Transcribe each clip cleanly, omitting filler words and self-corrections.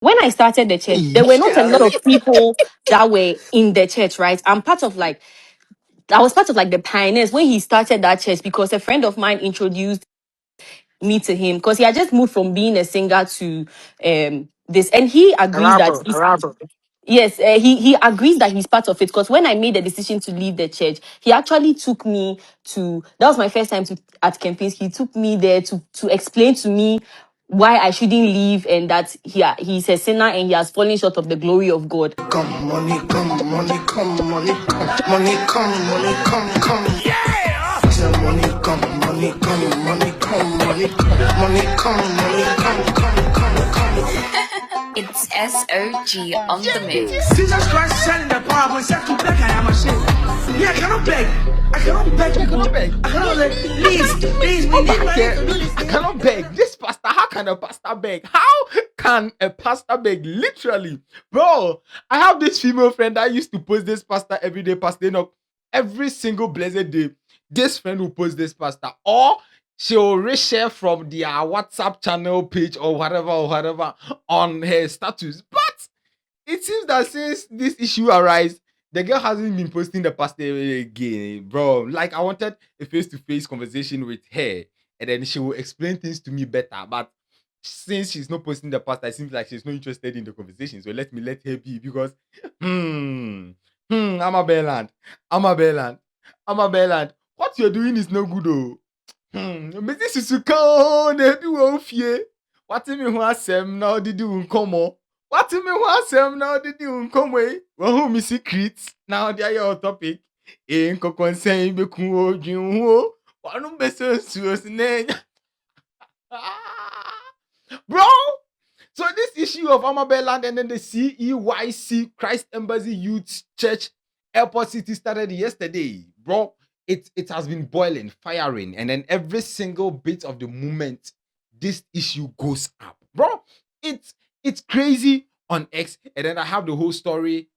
when I started the church, there were not a lot Charlie. of people that were in the church, right? I was part of like the pioneers when he started that church because a friend of mine introduced me to him because he had just moved from being a singer to this, and he agrees that Arabo, Arabo. yes, he agrees that he's part of it because when I made the decision to leave the church, he actually took me to that was my first time at campaigns. He took me there to explain to me why I shouldn't leave and that he's a sinner and he has fallen short of the glory of God. Come, money, come, money, come, money, come, money, come, money, come. Yeah! Say money, come, money, come, money, come, money, money, come, money, come. It's SOG on the mix. Jesus Christ said in the Bible, he said to beg I am ashamed. Yeah, I cannot beg. I cannot beg people. I cannot beg. Please, we need money to do this I thing. cannot beg. This pastor, how can a pastor beg? How can a pastor beg? Literally. Bro, I have this female friend that used to post this pastor every day, Pastor Enoch. Every single blessed day, this friend will post this pastor. Or she'll reshare from their WhatsApp channel page or whatever on her status. But it seems that since this issue arise, the girl hasn't been posting the pastor again, bro. Like I wanted a face-to-face conversation with her, and then she will explain things to me better. But since she's not posting the pastor, it seems like she's not interested in the conversation. So let her be because I'm a Burland. What you're doing is no good, oh. But this is to come. What do you mean? What now did you come on? What me want some now did you come away? Well, who me secrets? Now they are your topic. Ain't concern be cool, you one best bro. So this issue of Burland and then the CEYC Christ Embassy Youth Church Airport City started yesterday, bro. It has been boiling, firing, and then every single bit of the moment this issue goes up, bro. It's crazy on X, and then I have the whole story.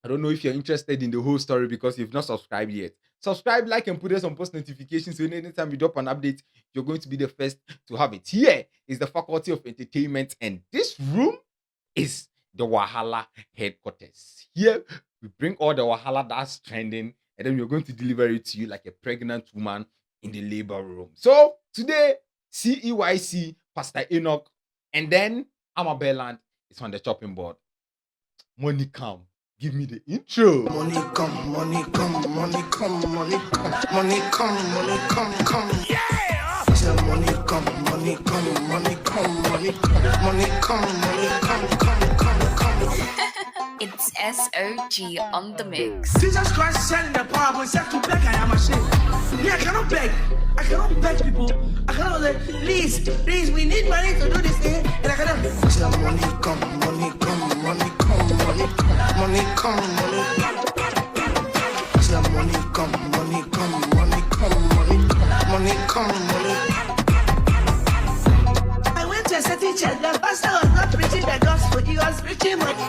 I don't know if you're interested in the whole story because you've not subscribed yet. Subscribe, like, and put us on post notifications so anytime we drop an update, you're going to be the first to have it. Here is the Faculty of Entertainment, and this room is the Wahala headquarters. Here we bring all the Wahala that's trending, and then we're going to deliver it to you like a pregnant woman in the labor room. So today, CEYC, Pastor Enoch, and then Burland is on the chopping board. Money come. Give me the intro. Money come, money come, money come, money come, money come, money come. Yeah! Say money come, money come, money come, money come, money come, money come. It's SOG on the mix. Jesus Christ said in the Bible, he said to beg I am ashamed. Yeah, I cannot beg. I cannot beg people. I cannot say, please, we need money to do this thing. And I cannot beg. Say money come, money come, money come, money come, money come, money come. Say money come, money come, money come, money come, money come, money. I went to a certain church. The pastor was not preaching the gospel. He was preaching money.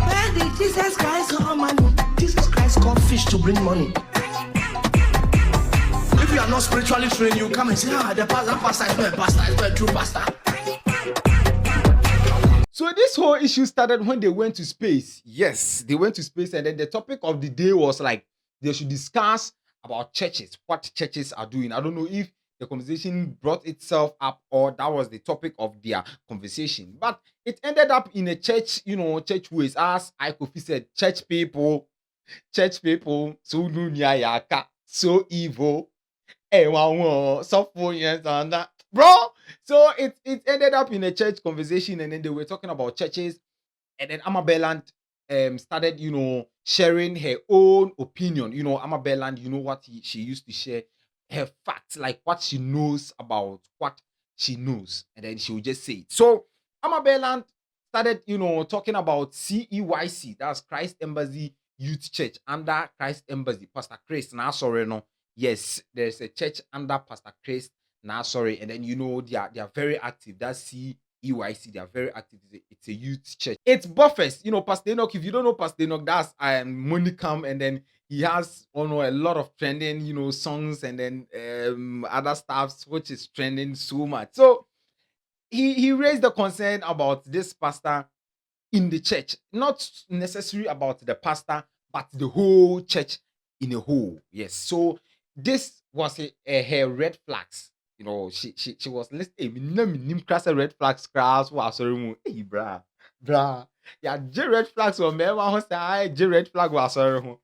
Where did Jesus Christ come money? Jesus Christ called fish to bring money. If you are not spiritually trained, you come and say, the pastor is not a pastor, it's not a true pastor. So this whole issue started when they went to space. Yes, they went to space, and then the topic of the day was like they should discuss about churches, what churches are doing. I don't know if the conversation brought itself up or that was the topic of their conversation, but it ended up in a church, church ways. As Ikofi said, church people, so yaka, so evil. Bro, so it ended up in a church conversation, and then they were talking about churches, and then Burland started sharing her own opinion. Burland, what she used to share her facts, like what she knows about what she knows, and then she would just say it. So Burland started talking about CEYC, that's Christ Embassy Youth Church, under Christ Embassy, Pastor Chris. Now sorry, no. Yes, there's a church under Pastor Chris. Sorry, and then they are very active. That's CEYC. They are very active. It's a youth church. It's buffers. Pastor Enoch. If you don't know Pastor Enoch, that's Monicam, and then he has a lot of trending songs, and then other stuffs which is trending so much. So he raised the concern about this pastor in the church, not necessarily about the pastor, but the whole church in a whole. Yes. So this was her red flags. You know, she was listing red flags class was sorry. Hey, brah. Yeah, J red flags or me J red flag was sorry.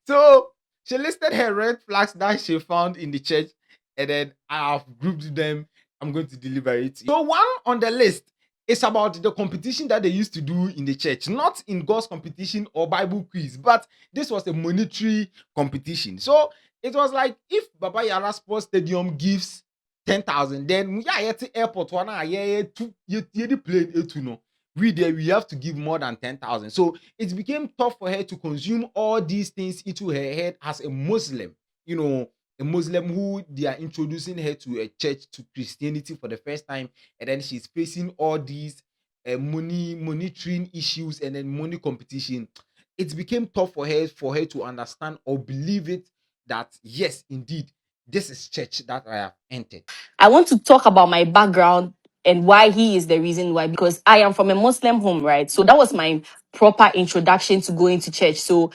So she listed her red flags that she found in the church, and then I have grouped them. I'm going to deliver it. So one on the list, it's about the competition that they used to do in the church, not in God's competition or Bible quiz, but this was a monetary competition. So it was like if Baba Yara Sports Stadium gives 10,000, then yeah, at the airport one yeah, the plane no. We have to give more than 10,000. So it became tough for her to consume all these things into her head as a Muslim, you know, a Muslim who they are introducing her to a church, to Christianity for the first time, and then she's facing all these monitoring issues and then money competition. It became tough for her to understand or believe it that yes, indeed, this is church that I have entered. I want to talk about my background and why he is the reason why, because I am from a Muslim home, right? So that was my proper introduction to going to church. So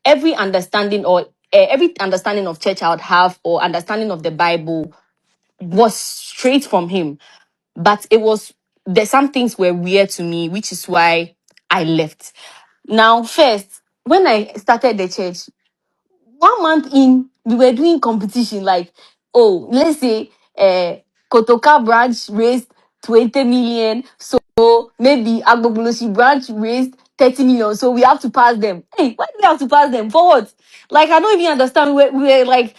every understanding or every understanding of church I would have, or understanding of the Bible, was straight from him. But it was, there's some things were weird to me, which is why I left. Now, first, when I started the church, 1 month in, we were doing competition. Like, oh, let's say Kotoka branch raised 20 million. So maybe Agbogbolosi branch raised 30 million. So we have to pass them. Hey, why do we have to pass them? For what? Like, I don't even understand. We were like,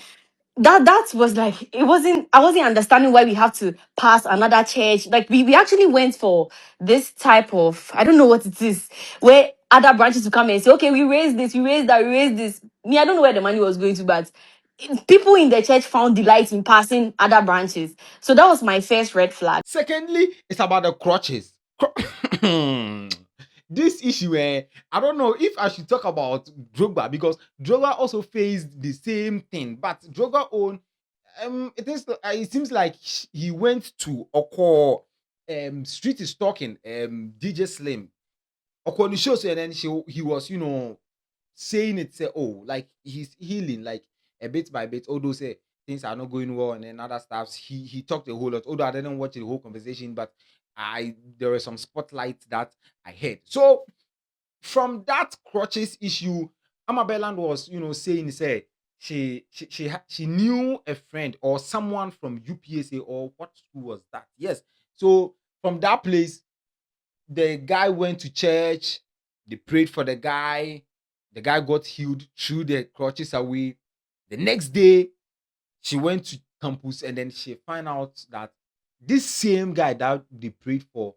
that was like, it wasn't, I wasn't understanding why we have to pass another church. Like, we actually went for this type of, I don't know what it is, where other branches will come and say, okay, we raised this, we raised that, we raised this. Me, I don't know where the money was going to, but people in the church found delight in passing other branches. So that was my first red flag. Secondly, it's about the crutches. This issue, I don't know if I should talk about Drogba, because Drogba also faced the same thing, but Drogba own it seems like he went to Oko Street is Talking, DJ Slim. Oko the show, and then he was, you know, saying it, say, oh, like he's healing, like a bit by bit, although say things are not going well and then other stuffs. He talked a whole lot, although I didn't watch the whole conversation, but there were some spotlights that I heard. So from that crutches issue, Amaba was, you know, saying, say she knew a friend or someone from UPSA, or what school was that? Yes. So from that place, the guy went to church, they prayed for the guy got healed, threw the crutches away. The next day, she went to campus, and then she found out that this same guy that they prayed for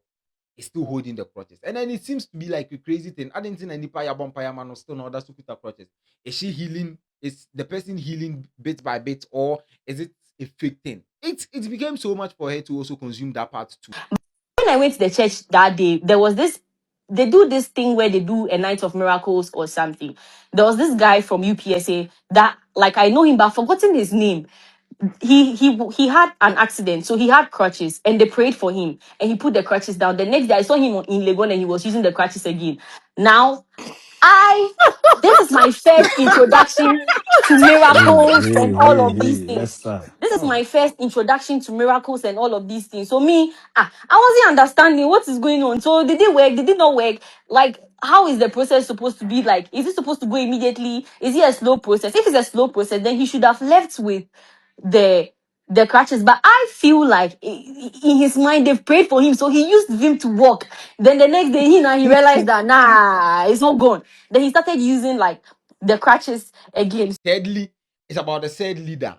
is still holding the crutches. And then it seems to be like a crazy thing. I didn't think any paya man or still no others to put the crutches. Is she healing? Is the person healing bit by bit, or is it a fake thing? It became so much for her to also consume that part too. When I went to the church that day, there was this, they do this thing where they do a night of miracles or something. There was this guy from UPSA that, like, I know him, but I've forgotten his name. He had an accident, so he had crutches, and they prayed for him, and he put the crutches down. The next day, I saw him in Legon, and he was using the crutches again. Now, I this is my first introduction to miracles and all of these Let's things. start. This is my first introduction to miracles and all of these things. So me, I wasn't understanding what is going on. So did it work? Did it not work? Like, how is the process supposed to be? Like, is it supposed to go immediately? Is it a slow process? If it's a slow process, then he should have left with the the crutches. But I feel like in his mind they've prayed for him, so he used them to walk. Then the next day he realized that nah, it's not gone. Then he started using like the crutches again. Thirdly, it's about the said leader.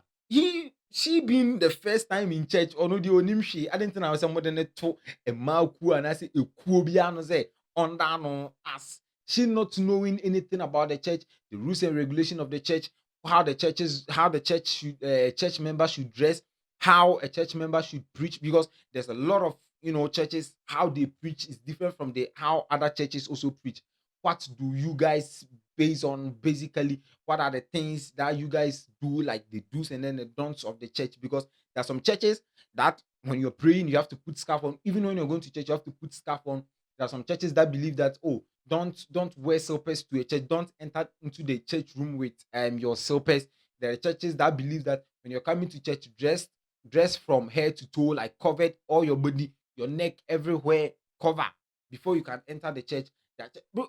She being the first time in church, or no the onimshi. I didn't know somebody to a malku, and I say a kuobiano say under no as she not knowing anything about the church, the rules and regulation of the church, how the church should church members should dress, how a church member should preach, because there's a lot of, you know, churches, how they preach is different from the how other churches also preach. What do you guys base on? Basically, what are the things that you guys do, like the do's and then the don'ts of the church? Because there are some churches that when you're praying, you have to put scarf on. Even when you're going to church, you have to put scarf on. There are some churches that believe that, oh, don't wear slippers to a church. Don't enter into the church room with your slippers. There are churches that believe that when you're coming to church, dress from head to toe, like covered all your body, your neck, everywhere, cover before you can enter the church.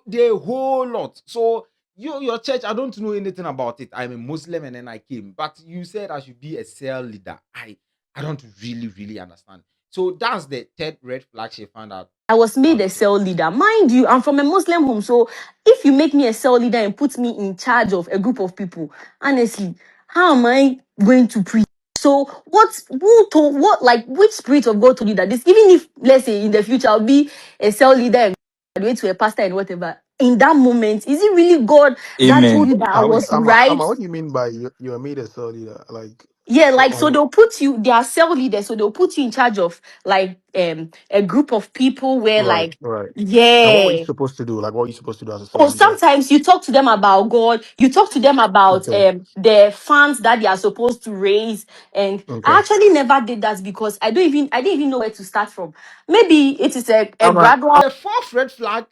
There are a whole lot. So your church, I don't know anything about it. I'm a Muslim and then I came, but you said I should be a cell leader. I don't really understand. So that's the third red flag she found out. I was made about a the cell leader. Mind you, I'm from a Muslim home. So if you make me a cell leader and put me in charge of a group of people, honestly, how am I going to preach? So which spirit of God told you that this, even if, let's say, in the future, I'll be a cell leader and graduate to a pastor and whatever, in that moment, is it really God that told Amen. you that I How was is right? Ama, what do you mean by you are made a cell leader? Like, Yeah, like, so like they'll put you, they are cell leaders, so they'll put you in charge of like a group of people where right, like, right. And what were you yeah. supposed to do? Like, what were you supposed to do as a cell Or leader? sometimes you talk to them about God, you talk to them about Okay, the funds that they are supposed to raise. And I okay. actually never did that because I didn't even know where to start from. Maybe it is a Ama, gradual. The fourth red flag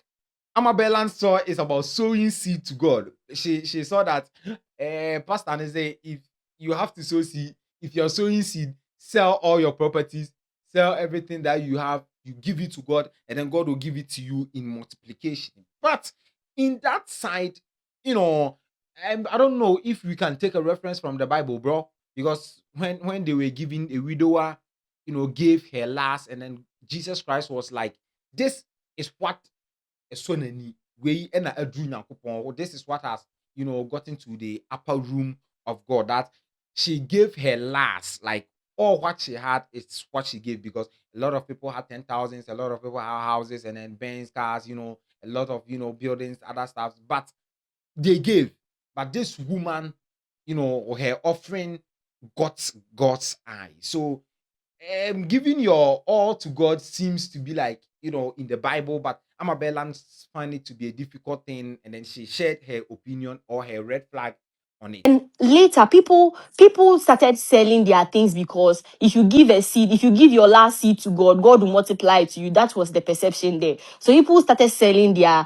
Amaba saw is about sowing seed to God. She saw that Pastor and say if you have to sow seed, if you're sowing seed, sell all your properties, sell everything that you have, you give it to God, and then God will give it to you in multiplication. But in that side, you know, I don't know if we can take a reference from the Bible, bro, because when they were giving a widower, gave her last, and then Jesus Christ was like, this is what ɛsɔ n'ani wei ɛna aduru nyankopɔn. This is what has gotten to the upper room of God, that she gave her last, like all what she had is what she gave, because a lot of people had 10,000s, a lot of people have houses and then Benz cars, a lot of buildings, other stuff, but they gave. But this woman, her offering got God's eye. So giving your all to God seems to be like, in the Bible, but Amabella find it to be a difficult thing, and then she shared her opinion or her red flag on it. And later, people started selling their things because if you give a seed, if you give your last seed to God, God will multiply it to you. That was the perception there. So people started selling their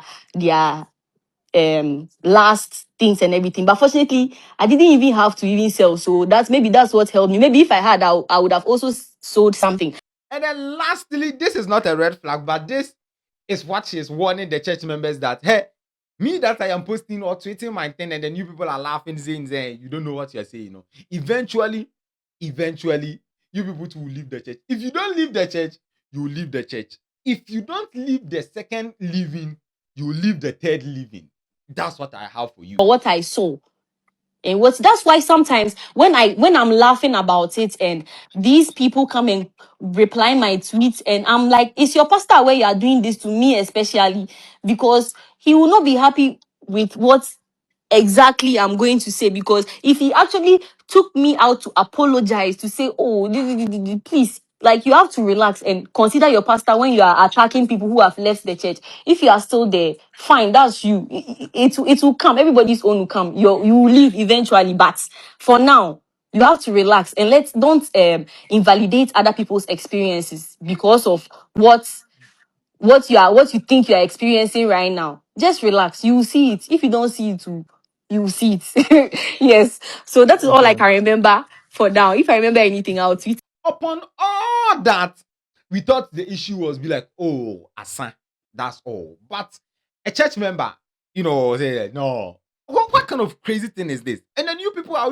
last things and everything. But fortunately, I didn't even have to even sell. So that's what helped me. Maybe if I had, I would have also sold something. And then lastly, this is not a red flag, but this is what she's warning the church members that, hey, me that I am posting or tweeting my thing, and then you people are laughing, saying, you don't know what you're saying. Eventually, you people too will leave the church. If you don't leave the church, you will leave the church. If you don't leave the second living, you will leave the third living. That's what I have for you. For what I saw. And that's why sometimes when I'm laughing about it and these people come and reply my tweets and I'm like, is your pastor aware you are doing this to me, especially because he will not be happy with what exactly I'm going to say, because if he actually took me out to apologize, to say, oh, please, like, you have to relax and consider your pastor when you are attacking people who have left the church. If you are still there, fine, that's you. It will come. Everybody's own will come. You will leave eventually, but for now, you have to relax and don't invalidate other people's experiences because of what you think you are experiencing right now. Just relax. You will see it. If you don't see it, you will see it. Yes. So that is all I Okay, can remember for now. If I remember anything, I'll tweet. Upon all that, we thought the issue was be like, oh, Asan, that's all. But a church member, say, no, what kind of crazy thing is this? And then you people are,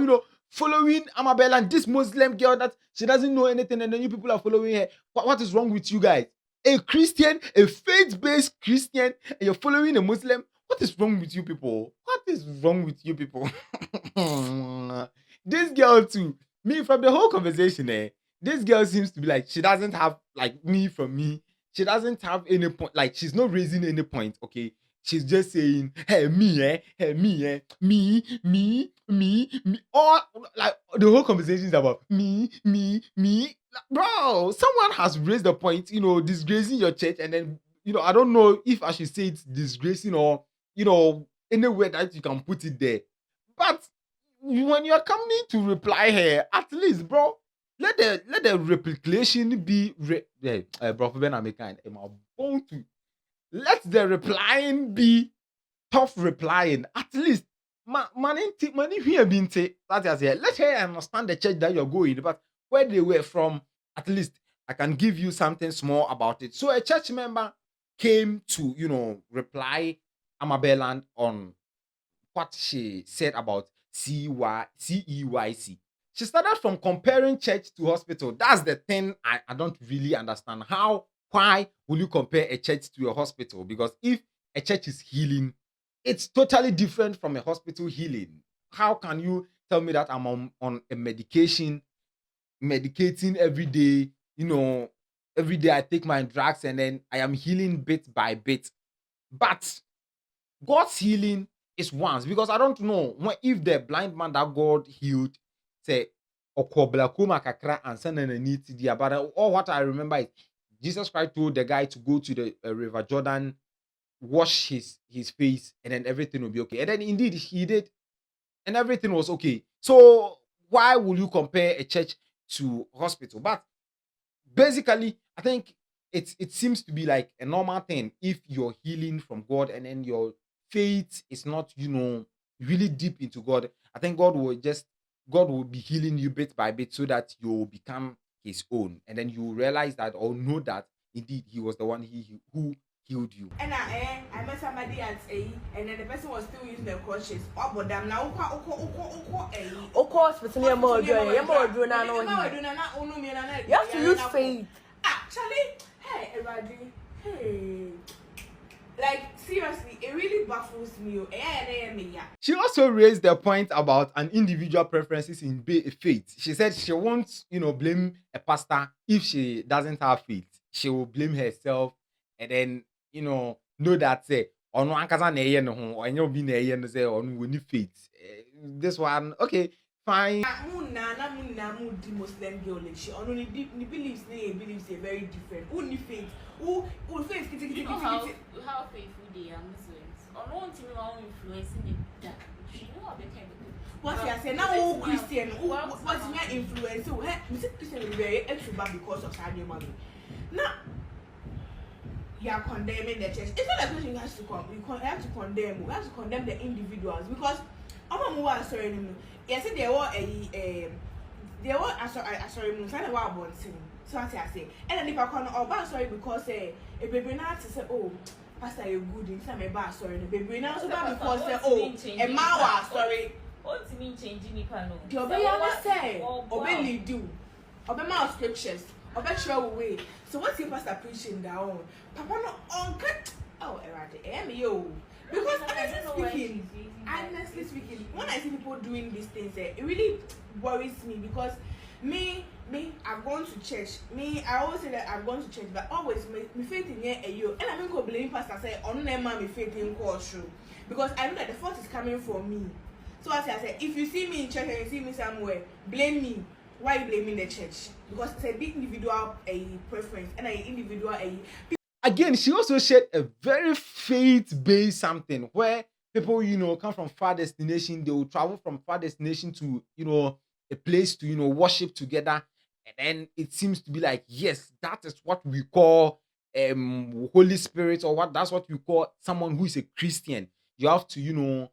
following Amabella and this Muslim girl that she doesn't know anything, and then you people are following her. What is wrong with you guys? A Christian, a faith-based Christian, and you're following a Muslim. What is wrong with you people? What is wrong with you people? This girl too. Me, from the whole conversation, this girl seems to be like, she doesn't have like me from me. She doesn't have any point, like she's not raising any point. Okay, she's just saying, hey, me. All like the whole conversation is about me. Like, bro, someone has raised the point, disgracing your church, and then I don't know if I should say it's disgracing or any way that you can put it there. But when you're coming to reply her, at least, bro, let the replication be Bro Ben American. Am I born to let the replying be tough replying? At least money here being say that is here. Let her understand the church that you're going, but where they were from, at least I can give you something small about it. So a church member came to reply Amabeland on what she said about CEYC. She started from comparing church to hospital. That's the thing I don't really understand. Why will you compare a church to a hospital? Because if a church is healing, it's totally different from a hospital healing. How can you tell me that I'm on a medicating every day? Every day I take my drugs and then I am healing bit by bit. But God's healing is once, because I don't know if the blind man that God healed say okoblakuma kakra and send an need to but all what I remember is Jesus Christ told the guy to go to the river Jordan, wash his face, and then everything will be okay. And then indeed he did, and everything was okay. So why will you compare a church to hospital? But basically, I think it seems to be like a normal thing if you're healing from God and then your faith is not, really deep into God. I think God will be healing you bit by bit so that you will become his own. And then you realize that or know that indeed he was the one who healed you. And I met somebody at A, and then the person was still using the crutches. Oh, but damn now, Of course, but you have to use faith. Actually, hey, everybody, hey. Like, seriously, it really baffles me. She also raised the point about an individual preferences in faith. She said she won't, blame a pastor if she doesn't have faith. She will blame herself and then, know that say, or no ankaza na eye no ho, or nyo bi na eye no say, or no faith. This one, okay, fine. Muslim girl, she only believes they very different. Only faith. Who faith? You know how faithful they are Muslims. Or no one to me influencing them. You know how they can be. What you say now? Who Christian? What's your influence? So, Christian is very extrovert because of Sadio Mane. Now, you are condemning the church. It's not like Christian has to come. You have to condemn. We have to condemn the individuals because I'm not sorry. Yes, they were sorry. Sign a war so I say, and then if I can't or sorry because a baby now to say, oh, Pastor, you're good in some bad sorry, the baby now so bad because a man sorry. What do you mean changing me panel? The obey say, obey do, obey my scriptures, obey show away. So what's your pastor preaching down? Papa no uncle. Oh, yo. Because honestly speaking, when I see people doing these things, it really worries me because me, I've gone to church. I always say that I've gone to church, but always me faith in here and you. And I'm going to blame pastor say, on them me faith in course because I know that the fault is coming from me. So as I said, if you see me in church and you see me somewhere, blame me. Why you blaming the church? Because it's a big individual preference and an individual Again, she also shared a very faith-based something where people, come from far destination. They will travel from far destination to, a place to, worship together. And then it seems to be like, yes, that is what we call Holy Spirit, or that's what we call someone who is a Christian. You have to,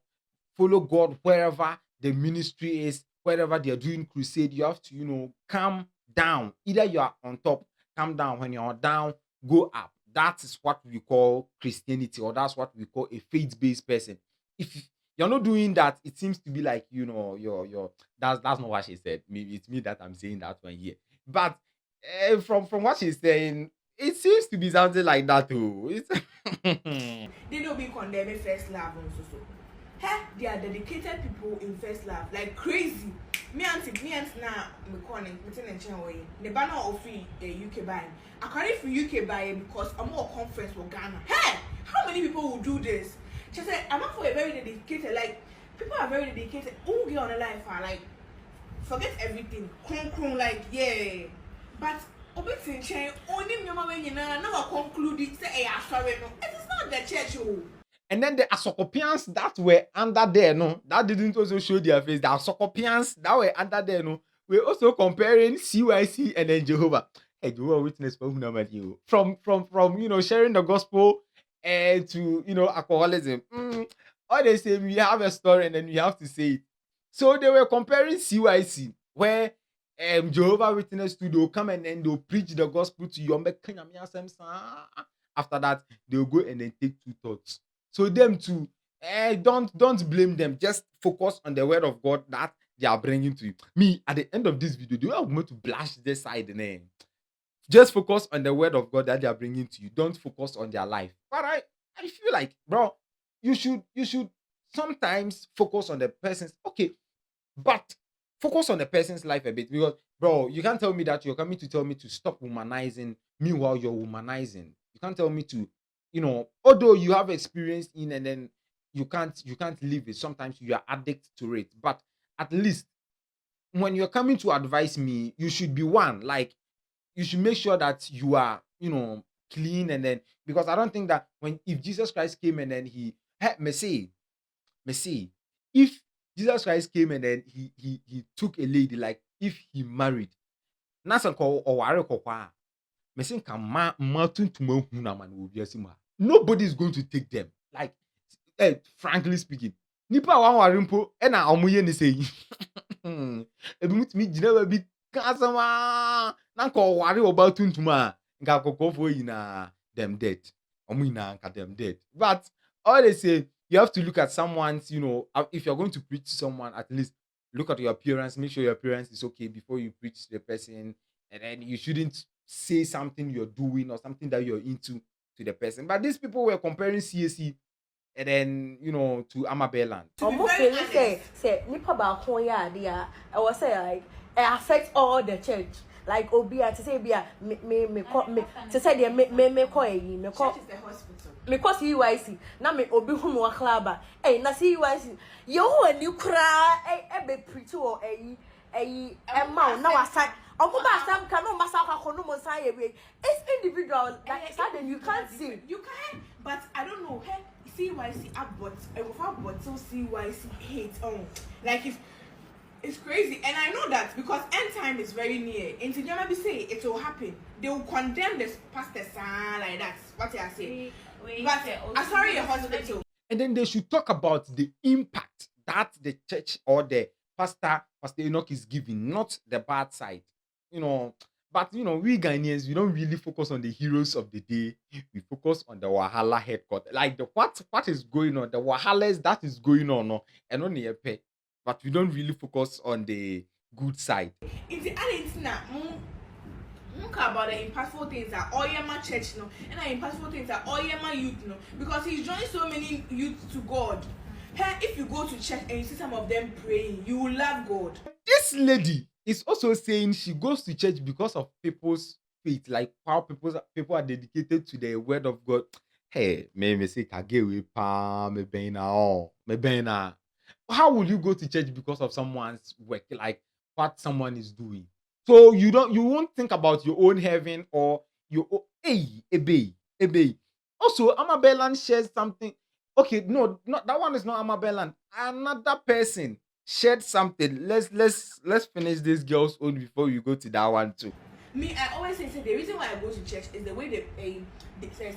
follow God wherever the ministry is, wherever they are doing crusade. You have to, come down. Either you are on top, come down. When you're down, go up. That is what we call Christianity, or that's what we call a faith-based person. If you're not doing that, it seems to be like, you're that's not what she said. Maybe it's me that I'm saying that one here. But from what she's saying, it seems to be something like that too. They don't be condemning first love and so. Hey, they are dedicated people in first love, like crazy. Me and now me calling within a channel way. The banner of free UK buy. I can't for UK buy because I'm more conference for Ghana. Hey, how many people will do this? She said, I'm not for a very dedicated, like people are very dedicated. Who get on the life are like forget everything. Like yeah. But obeying chain only me when you now conclude it say sorry no. It is not the church oh. And then the Asokopians that were under there, no, that didn't also show their face. The Asokopians that were under there, no, we're also comparing CYC and then Jehovah. Hey, Jehovah Witness from sharing the gospel and to alcoholism. All they say, we have a story and then we have to say it. So they were comparing CYC where Jehovah Witness they'll come and then they'll preach the gospel to you. After that, they'll go and then take two thoughts. So them too, don't blame them. Just focus on the word of God that they are bringing to you. Me, at the end of this video, do I'm going to blast this side name. Just focus on the word of God that they are bringing to you. Don't focus on their life. But I feel like, bro, you should sometimes focus on the person's but focus on the person's life a bit, because, bro, you can't tell me that you're coming to tell me to stop womanizing. Meanwhile, you're womanizing. You can't tell me to, although you have experience in and then you can't live it. Sometimes you are addicted to it. But at least when you're coming to advise me, you should be one. Like, you should make sure that you are, clean, and then, because I don't think that if Jesus Christ came and then he me say, if Jesus Christ came and then he took a lady, like if he married, nobody is going to take them. Like, frankly speaking, nipa wa warimpo e na omuye ni say ebi mutimi gina bi kasama na ko ware oba tuntuma nka kokofo yi na them dead, omu na nka them dead. But all they say, you have to look at someone's, if you're going to preach to someone, at least look at your appearance, make sure your appearance is okay before you preach to the person, and then you shouldn't say something you're doing or something that you're into to the person. But these people were comparing CEYC and then, to Burland. Almost say nipa ba kon ya dia. I was say like it affects all the church. Like Obia to say bia me to say me ko yi me ko Church is the hospital. me ko CEYC na me obi hu me waklaba na CEYC yo hu ani kra be preach o ma na wasa omoba sam ka no masa kwa no mo san ye. It's individual, like that you can't see. You can, but I don't know. Hey, CYC abort, so CYC hate on. Like it's crazy, and I know that because end time is very near. And to maybe say it will happen, they will condemn this pastor like that. What I say, but I'm sorry, a hospital. And then they should talk about the impact that the church or the Pastor Enoch is giving, not the bad side. But we Ghanaians, we don't really focus on the heroes of the day. We focus on the Wahala headquarters, like the what is going on, the Wahalas that is going on, no, and on the pay. But we don't really focus on the good side. It's about the impactful things that Oyema church, and the impactful things that Oyema youth, because he's joined so many youth to God. Hey, if you go to church and you see some of them praying, you will love God. This lady is also saying she goes to church because of people's faith, like how people are dedicated to the word of God. Hey, me say kagewe pa me bena. How will you go to church because of someone's work, like what someone is doing? So you won't think about your own heaven or your own, ebe. Also, Burland shares something. Okay, no, that one is not Burland. Another person shared something. Let's finish this girl's own before we go to that one too. Me, I always say the reason why I go to church is the way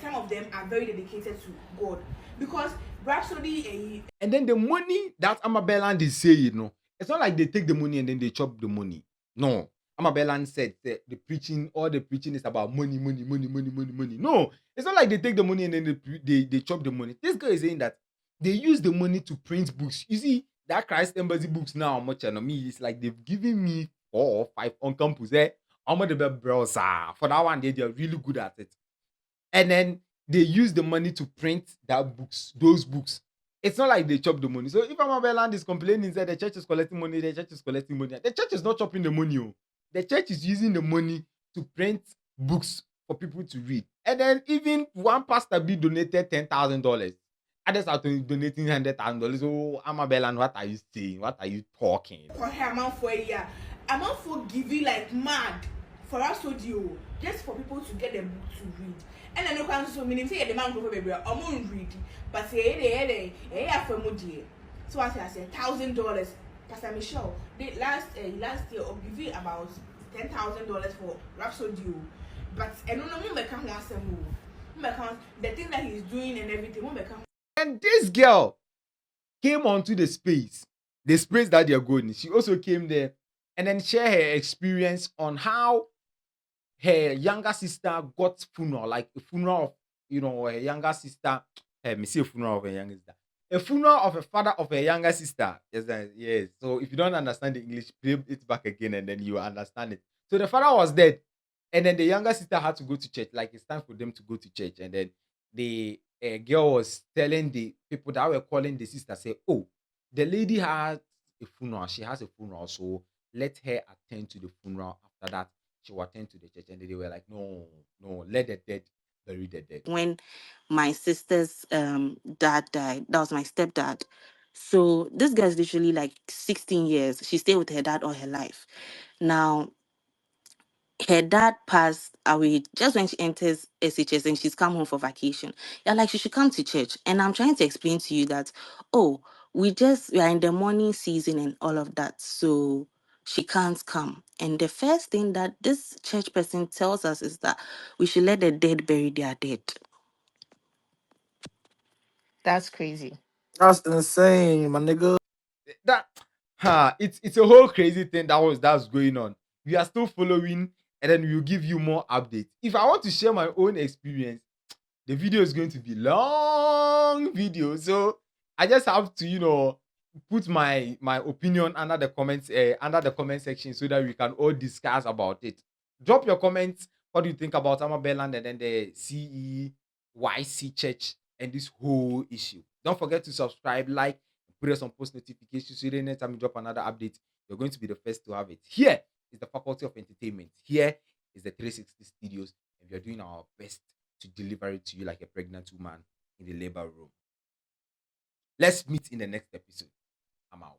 some of them are very dedicated to God, because Rhapsody and then the money that Burland is saying, it's not like they take the money and then they chop the money. No, Burland said the preaching is about money. No, it's not like they take the money and then they chop the money. This guy is saying that they use the money to print books. You see, that Christ Embassy books now, much and me, it's like they've given me 4 or 5 on campus. I'm the best browser. For that one, they're really good at it. And then they use the money to print those books. It's not like they chop the money. So if Burland is complaining that the church is collecting money, the church is not chopping the money. The church is using the money to print books for people to read. And then even one pastor be donated $10,000. Others are donating $100,000. So Burland, what are you saying? What are you talking? I'm for giving like mad for us to do, just for people to get the book to read. And I know can so many say the man go baby, I'm on read, but say for so I say $1,000 Pastor Michelle, they last year give you about $10,000 for Rhapsody, but I don't know the thing that he's doing and everything. And this girl came onto the space that they're going. She also came there and then share her experience on how her younger sister got funeral, like a funeral of, her younger sister. Me say funeral of her younger sister. A funeral of a father of a younger sister. Yes, yes. So if you don't understand the English, play it back again and then you understand it. So the father was dead, and then the younger sister had to go to church. Like it's time for them to go to church, and then the girl was telling the people that were calling the sister, say, "Oh, the lady has a funeral. She has a funeral, so let her attend to the funeral. After that, she will attend to the church." And they were like, "No, no, let the dead bury the dead." When my sister's dad died, that was my stepdad. So this girl's literally like 16 years. She stayed with her dad all her life. Now, her dad passed away just when she enters SHS and she's come home for vacation. Yeah, like she should come to church. And I'm trying to explain to you that, oh, we are in the morning season and all of that. So she can't come. And the first thing that this church person tells us is that we should let the dead bury their dead. That's crazy. That's insane, my nigga. That it's a whole crazy thing that's going on. We are still following, and then we'll give you more updates. If I want to share my own experience, the video is going to be long video, so I just have to put my opinion under the comment section so that we can all discuss about it. Drop your comments. What do you think about Amaba and then the CEYC church and this whole issue? Don't forget to subscribe, like, put us on post notifications so that next time we drop another update, you're going to be the first to have it. Here is the Faculty of Entertainment. Here is the 360 Studios, and we are doing our best to deliver it to you like a pregnant woman in the labor room. Let's meet in the next episode. I'm out.